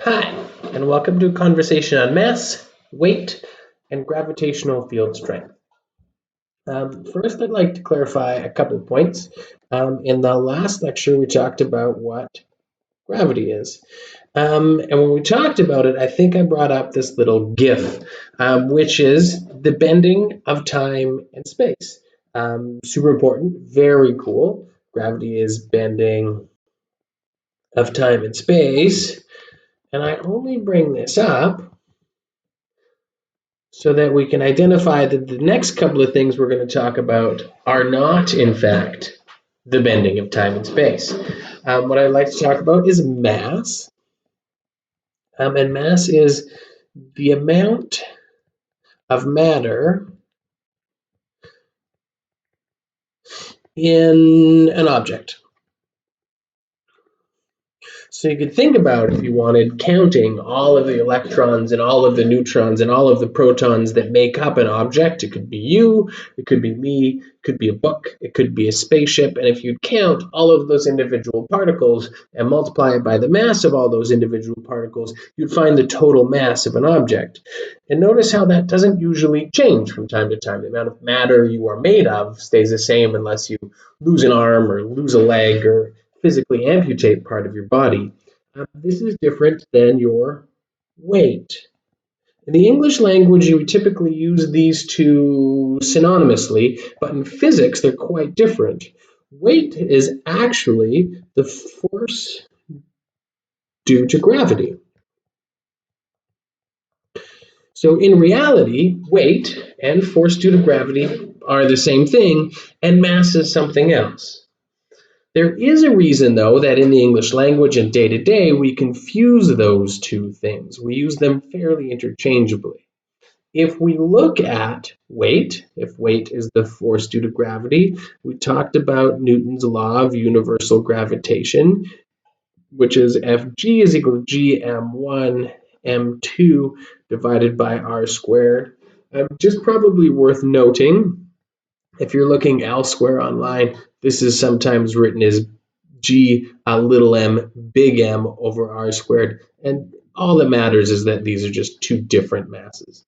Hi, and welcome to a conversation on mass, weight, and gravitational field strength. First, I'd like to clarify a couple of points. In the last lecture, we talked about what gravity is. And when we talked about it, I think I brought up this little GIF, which is the bending of time and space. Super important, very cool. Gravity is bending of time and space. And I only bring this up so that we can identify that the next couple of things we're going to talk about are not, in fact, the bending of time and space. What I'd like to talk about is mass. And mass is the amount of matter in an object. So you could think about, if you wanted, counting all of the electrons and all of the neutrons and all of the protons that make up an object. It could be you, it could be me, it could be a book, it could be a spaceship. And if you'd count all of those individual particles and multiply it by the mass of all those individual particles, you'd find the total mass of an object. And notice how that doesn't usually change from time to time. The amount of matter you are made of stays the same unless you lose an arm or lose a leg or physically amputate part of your body. This is different than your weight. In the English language, you would typically use these two synonymously, but in physics, they're quite different. Weight is actually the force due to gravity. So in reality, weight and force due to gravity are the same thing, and mass is something else. There is a reason, though, that in the English language and day to day, we confuse those two things. We use them fairly interchangeably. If we look at weight, if weight is the force due to gravity, we talked about Newton's law of universal gravitation, which is Fg is equal to gm1 m2 divided by r squared. Just probably worth noting, if you're looking elsewhere online, this is sometimes written as g little m big M over r squared. And all that matters is that these are just two different masses.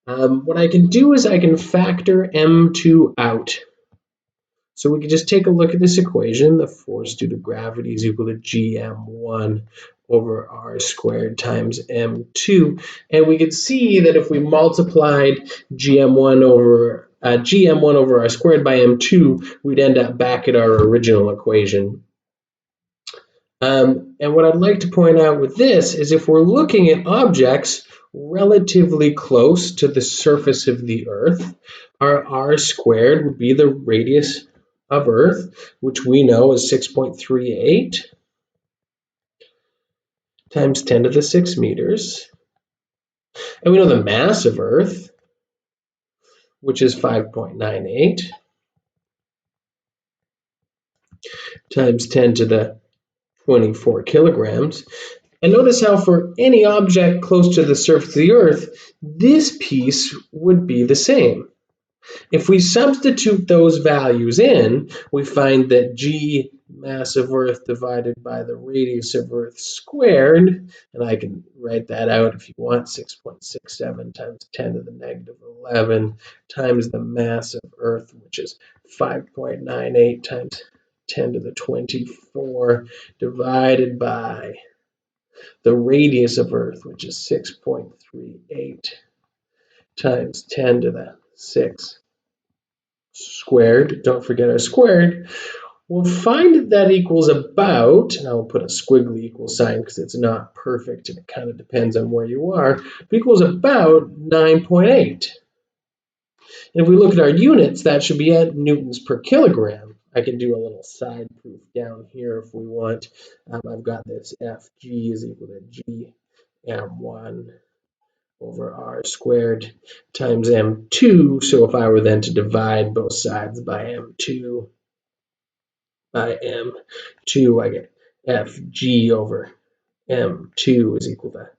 What I can do is I can factor m2 out. So we can just take a look at this equation. The force due to gravity is equal to gm1 over r squared times m2. And we can see that if we multiplied gm1 over r squared by m2, we'd end up back at our original equation. And what I'd like to point out with this is if we're looking at objects relatively close to the surface of the Earth, our r squared would be the radius of Earth, which we know is 6.38 times 10 to the 6 meters. And we know the mass of Earth, which is 5.98 times 10 to the 24 kilograms. And notice how for any object close to the surface of the Earth, this piece would be the same. If we substitute those values in, we find that g mass of Earth divided by the radius of Earth squared, and I can write that out if you want, 6.67 times 10 to the negative 11 times the mass of Earth, which is 5.98 times 10 to the 24 divided by the radius of Earth, which is 6.38 times 10 to the 6 squared. Don't forget our squared. We'll find that equals about, and I'll put a squiggly equal sign because it's not perfect and it kind of depends on where you are, but equals about 9.8. And if we look at our units, that should be at newtons per kilogram. I can do a little side proof down here if we want. I've got this Fg is equal to G m1 over r squared times m2. So if I were then to divide both sides by m2 by m2, I get Fg over m2 is equal to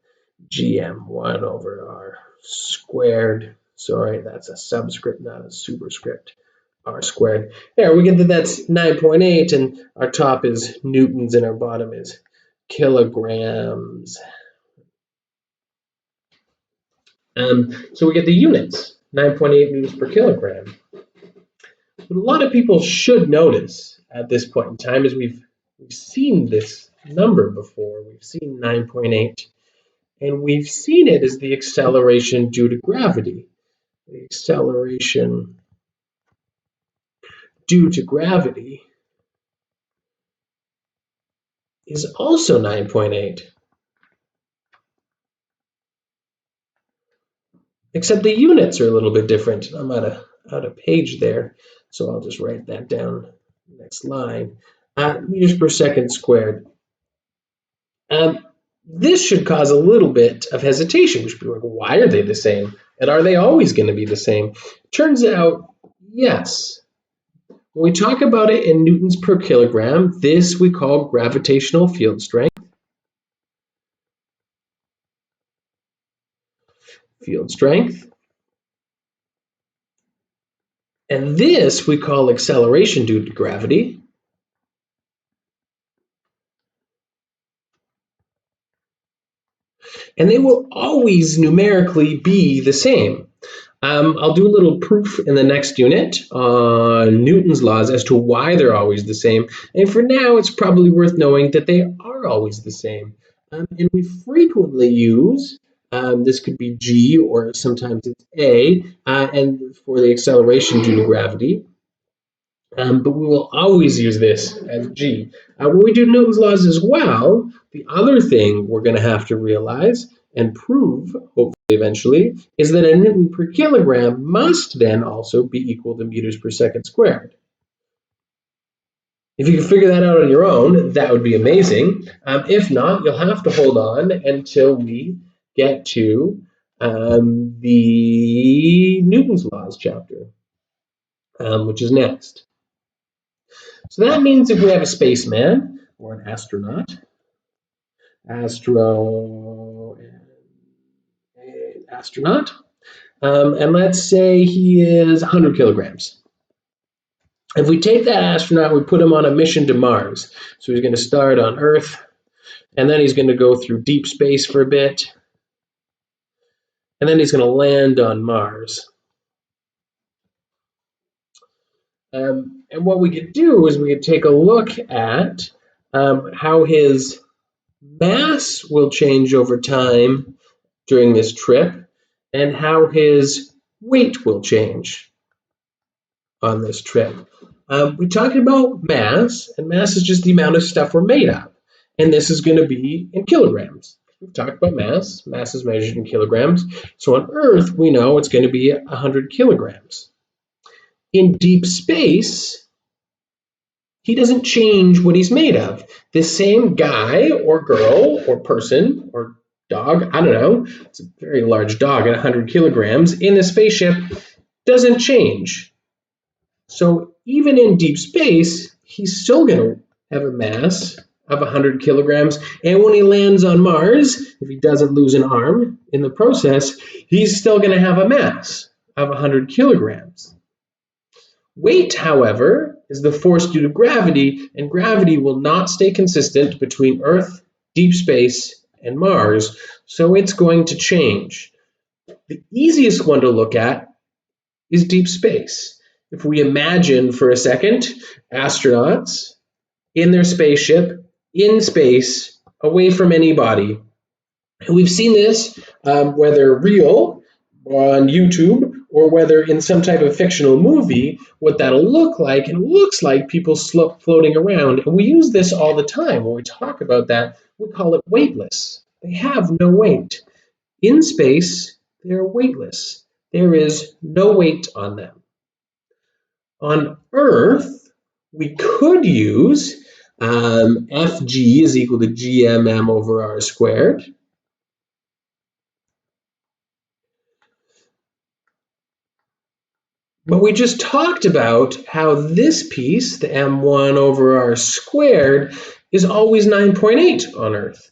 gm1 over r squared. Sorry, that's a subscript, not a superscript. R squared. There, we get that that's 9.8, and our top is newtons and our bottom is kilograms. So we get the units, 9.8 newtons per kilogram. What a lot of people should notice at this point in time is we've seen this number before. We've seen 9.8, and we've seen it as the acceleration due to gravity. The acceleration due to gravity is also 9.8. Except the units are a little bit different. I'm out of page there, so I'll just write that down. Next line. Meters per second squared. This should cause a little bit of hesitation. We should be like, why are they the same? And are they always going to be the same? Turns out, yes. When we talk about it in newtons per kilogram, this we call gravitational field strength. Field strength. And this we call acceleration due to gravity. And they will always numerically be the same. I'll do a little proof in the next unit on Newton's laws as to why they're always the same. And for now, it's probably worth knowing that they are always the same. And we frequently use, this could be G or sometimes it's A, and for the acceleration due to gravity. But we will always use this as G. When we do Newton's laws as well, the other thing we're going to have to realize and prove, hopefully eventually, is that a Newton per kilogram must then also be equal to meters per second squared. If you can figure that out on your own, that would be amazing. If not, you'll have to hold on until we get to the Newton's laws chapter, which is next. So that means if we have a spaceman or an astronaut, and let's say he is 100 kilograms. If we take that astronaut, we put him on a mission to Mars. So he's going to start on Earth, and then he's going to go through deep space for a bit, and then he's going to land on Mars. And what we could do is we could take a look at how his mass will change over time during this trip and how his weight will change on this trip. We talked about mass, and mass is just the amount of stuff we're made of. And this is going to be in kilograms. We've talked about mass. Mass is measured in kilograms. So on Earth, we know it's going to be 100 kilograms. In deep space, he doesn't change what he's made of. The same guy or girl or person or dog, I don't know, it's a very large dog at 100 kilograms in the spaceship, doesn't change. So even in deep space, he's still going to have a mass of 100 kilograms. And when he lands on Mars, if he doesn't lose an arm in the process, he's still going to have a mass of 100 kilograms. Weight, however, is the force due to gravity, and gravity will not stay consistent between Earth, deep space, and Mars, so it's going to change. The easiest one to look at is deep space. If we imagine for a second astronauts in their spaceship, in space, away from any body. And we've seen this, whether real on YouTube or whether in some type of fictional movie, what that'll look like, and it looks like people floating around. And we use this all the time when we talk about that. We call it weightless. They have no weight. In space, they're weightless. There is no weight on them. On Earth, we could use Fg is equal to gmm over r squared. But we just talked about how this piece, the m1 over r squared, is always 9.8 on Earth.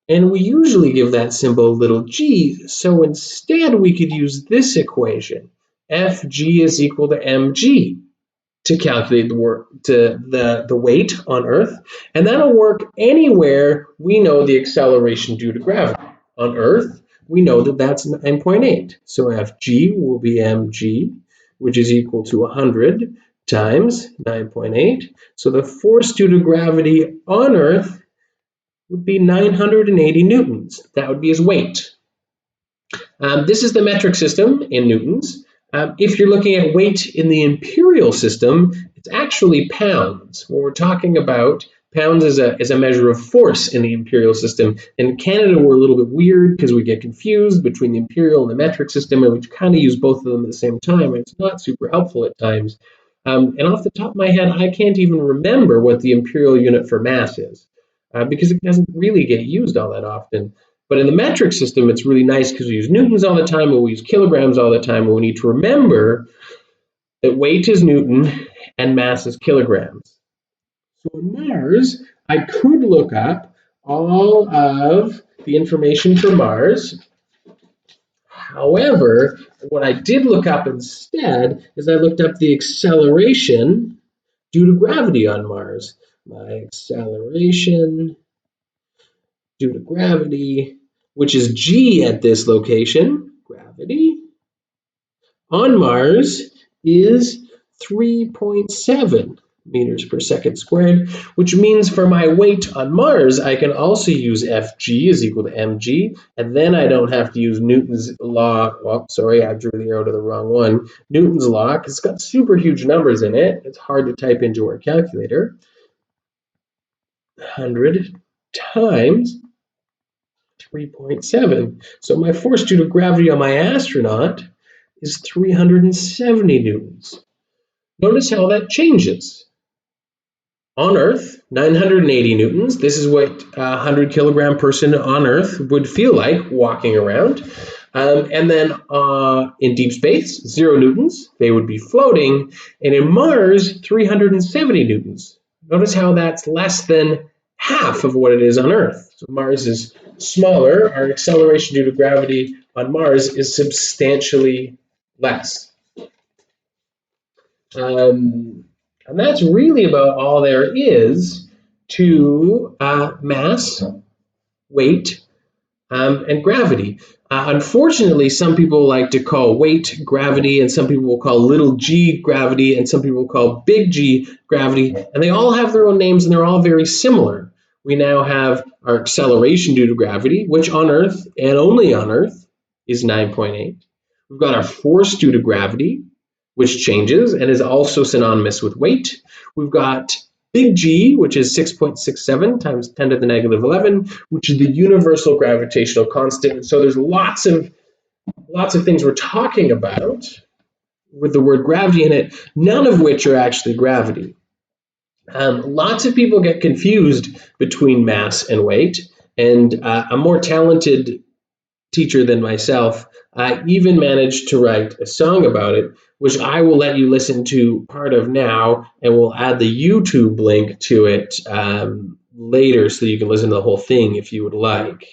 And we usually give that symbol little g, so instead we could use this equation. Fg is equal to mg to calculate the weight on Earth. And that'll work anywhere we know the acceleration due to gravity. On Earth, we know that that's 9.8. So Fg will be mg, which is equal to 100 times 9.8. So the force due to gravity on Earth would be 980 newtons. That would be his weight. This is the metric system in newtons. If you're looking at weight in the imperial system, it's actually pounds. When we're talking about pounds is a measure of force in the imperial system. In Canada, we're a little bit weird because we get confused between the imperial and the metric system, and we kind of use both of them at the same time, and it's not super helpful at times. And off the top of my head, I can't even remember what the imperial unit for mass is because it doesn't really get used all that often. But in the metric system, it's really nice because we use newtons all the time and we use kilograms all the time, and we need to remember that weight is Newton and mass is kilograms. So on Mars, I could look up all of the information for Mars. However, what I did look up instead is I looked up the acceleration due to gravity on Mars. My acceleration due to gravity, which is g at this location, gravity, on Mars is 3.7 meters per second squared, which means for my weight on Mars, I can also use Fg is equal to mg, and then I don't have to use Newton's law. Well, sorry, I drew the arrow to the wrong one. Newton's law, because it's got super huge numbers in it. It's hard to type into our calculator. 100 times 3.7. So my force due to gravity on my astronaut is 370 newtons. Notice how that changes. On Earth, 980 newtons. This is what a 100 kilogram person on Earth would feel like walking around. And then in deep space, 0 newtons. They would be floating. And in Mars, 370 newtons. Notice how that's less than half of what it is on Earth. So Mars is smaller. Our acceleration due to gravity on Mars is substantially less. And that's really about all there is to mass, weight, and gravity. Unfortunately, some people like to call weight gravity, and some people will call little g gravity, and some people will call big G gravity, and they all have their own names, and they're all very similar. We now have our acceleration due to gravity, which on Earth, and only on Earth, is 9.8. We've got our force due to gravity, which changes and is also synonymous with weight. We've got big G, which is 6.67 times 10 to the negative 11, which is the universal gravitational constant. And so there's lots of things we're talking about with the word gravity in it, none of which are actually gravity. Lots of people get confused between mass and weight, and a more talented teacher than myself, I even managed to write a song about it, which I will let you listen to part of now, and we'll add the YouTube link to it later so you can listen to the whole thing if you would like.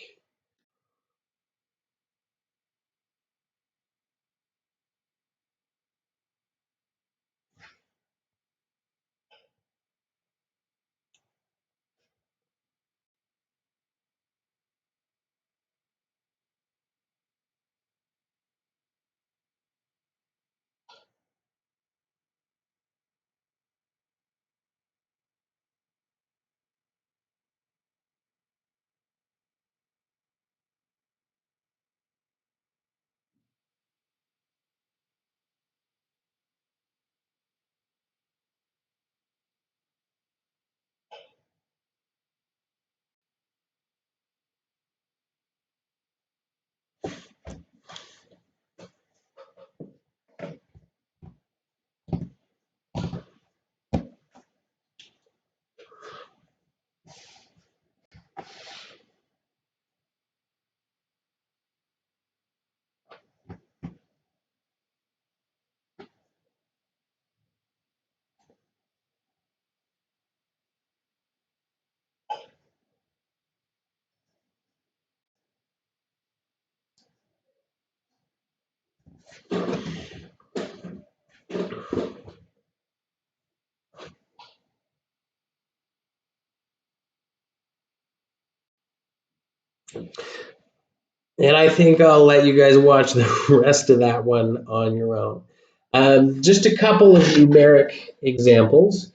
And I think I'll let you guys watch the rest of that one on your own. Just a couple of numeric examples.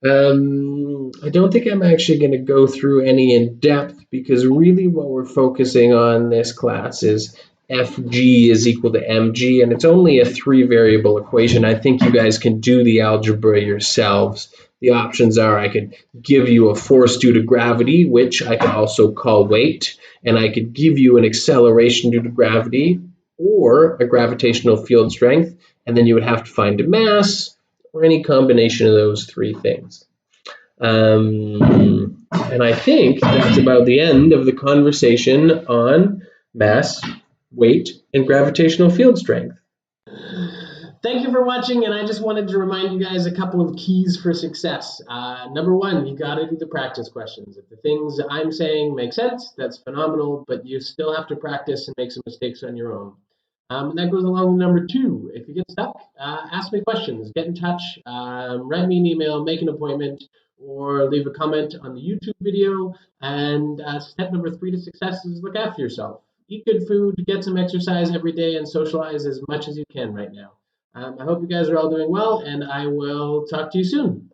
I don't think I'm actually going to go through any in depth because really what we're focusing on this class is FG is equal to MG, and it's only a three variable equation. I think you guys can do the algebra yourselves. The options are I could give you a force due to gravity, which I could also call weight, and I could give you an acceleration due to gravity or a gravitational field strength, and then you would have to find a mass or any combination of those three things. And I think that's about the end of the conversation on mass, weight, and gravitational field strength. Thank you for watching, and I just wanted to remind you guys a couple of keys for success. Number one, you got to do the practice questions. If the things I'm saying make sense, that's phenomenal, but you still have to practice and make some mistakes on your own. And that goes along with number two. If you get stuck, ask me questions, get in touch, write me an email, make an appointment, or leave a comment on the YouTube video. And step number three to success is look after yourself. Eat good food, get some exercise every day, and socialize as much as you can right now. I hope you guys are all doing well, and I will talk to you soon.